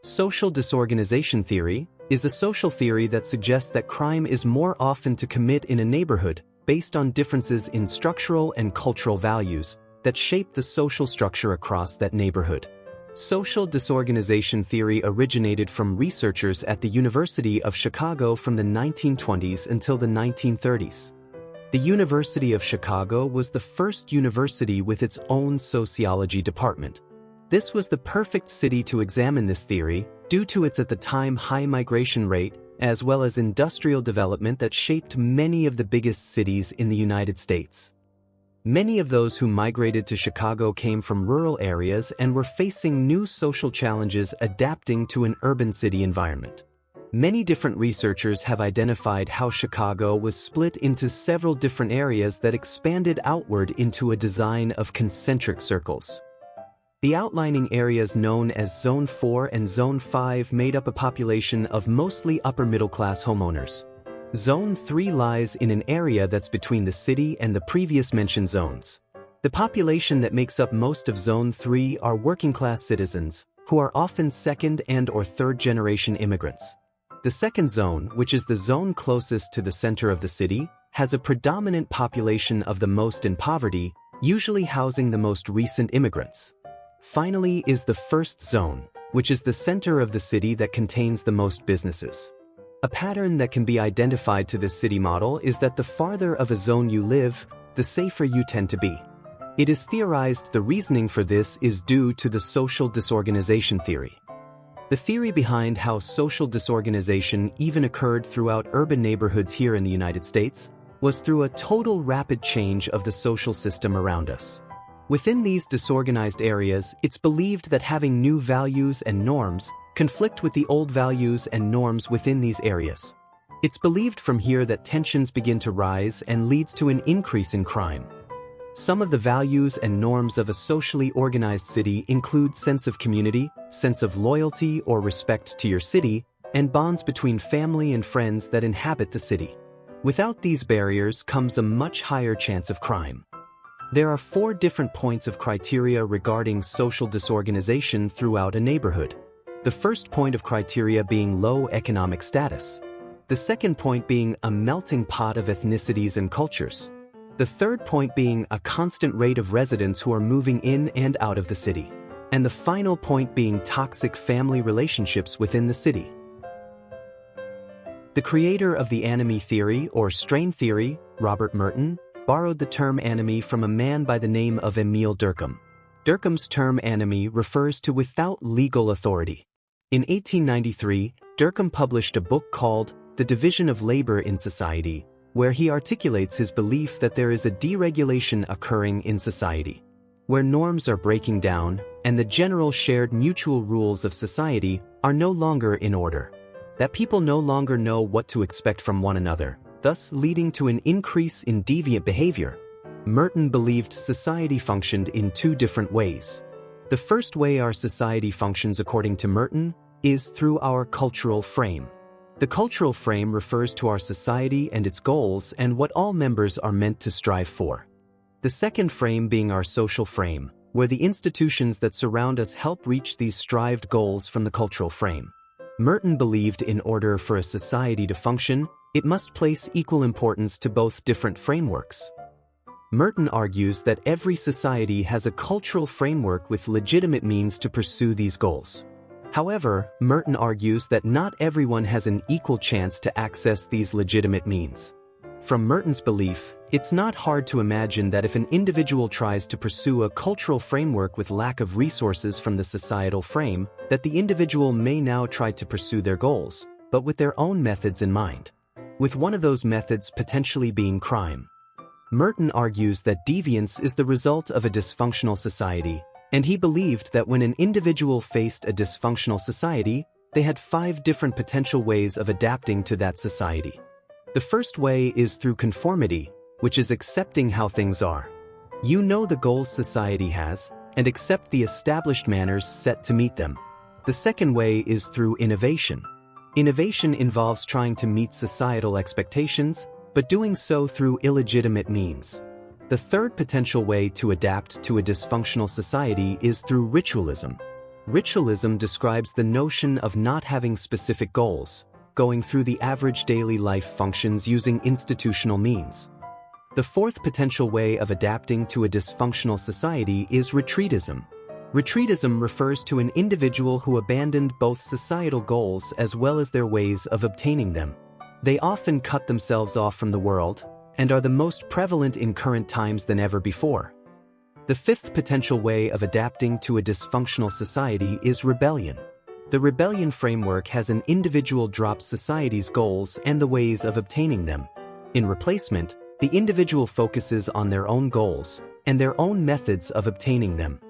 Social disorganization theory is a social theory that suggests that crime is more often to commit in a neighborhood based on differences in structural and cultural values that shape the social structure across that neighborhood. Social disorganization theory originated from researchers at the University of Chicago from the 1920s until the 1930s. The University of Chicago was the first university with its own sociology department. This was the perfect city to examine this theory due to its at the time high migration rate as well as industrial development that shaped many of the biggest cities in the United States. Many of those who migrated to Chicago came from rural areas and were facing new social challenges adapting to an urban city environment. Many different researchers have identified how Chicago was split into several different areas that expanded outward into a design of concentric circles. The outlining areas known as Zone 4 and Zone 5 made up a population of mostly upper-middle-class homeowners. Zone 3 lies in an area that's between the city and the previous mentioned zones. The population that makes up most of Zone 3 are working-class citizens, who are often second- and/or third-generation immigrants. The second zone, which is the zone closest to the center of the city, has a predominant population of the most in poverty, usually housing the most recent immigrants. Finally is the first zone, which is the center of the city that contains the most businesses. A pattern that can be identified to this city model is that the farther of a zone you live, the safer you tend to be. It is theorized the reasoning for this is due to the social disorganization theory. The theory behind how social disorganization even occurred throughout urban neighborhoods here in the United States was through a total rapid change of the social system around us. Within these disorganized areas, it's believed that having new values and norms conflict with the old values and norms within these areas. It's believed from here that tensions begin to rise and leads to an increase in crime. Some of the values and norms of a socially organized city include sense of community, sense of loyalty or respect to your city, and bonds between family and friends that inhabit the city. Without these barriers comes a much higher chance of crime. There are 4 different points of criteria regarding social disorganization throughout a neighborhood. The first point of criteria being low economic status. The second point being a melting pot of ethnicities and cultures. The third point being a constant rate of residents who are moving in and out of the city. And the final point being toxic family relationships within the city. The creator of the anomie theory or strain theory, Robert Merton, borrowed the term anomie from a man by the name of Emile Durkheim. Durkheim's term anomie refers to without legal authority. In 1893, Durkheim published a book called The Division of Labor in Society, where he articulates his belief that there is a deregulation occurring in society, where norms are breaking down and the general shared mutual rules of society are no longer in order, that people no longer know what to expect from one another, thus leading to an increase in deviant behavior. Merton believed society functioned in 2 different ways. The first way our society functions according to Merton is through our cultural frame. The cultural frame refers to our society and its goals and what all members are meant to strive for. The second frame being our social frame, where the institutions that surround us help reach these strived goals from the cultural frame. Merton believed in order for a society to function, it must place equal importance to both different frameworks. Merton argues that every society has a cultural framework with legitimate means to pursue these goals. However, Merton argues that not everyone has an equal chance to access these legitimate means. From Merton's belief, it's not hard to imagine that if an individual tries to pursue a cultural framework with lack of resources from the societal frame, that the individual may now try to pursue their goals, but with their own methods in mind, with one of those methods potentially being crime. Merton argues that deviance is the result of a dysfunctional society, and he believed that when an individual faced a dysfunctional society, they had 5 different potential ways of adapting to that society. The first way is through conformity, which is accepting how things are. You know the goals society has, and accept the established manners set to meet them. The second way is through innovation. Innovation involves trying to meet societal expectations, but doing so through illegitimate means. The third potential way to adapt to a dysfunctional society is through ritualism. Ritualism describes the notion of not having specific goals, going through the average daily life functions using institutional means. The fourth potential way of adapting to a dysfunctional society is retreatism. Retreatism refers to an individual who abandoned both societal goals as well as their ways of obtaining them. They often cut themselves off from the world and are the most prevalent in current times than ever before. The fifth potential way of adapting to a dysfunctional society is rebellion. The rebellion framework has an individual drop society's goals and the ways of obtaining them. In replacement, the individual focuses on their own goals and their own methods of obtaining them.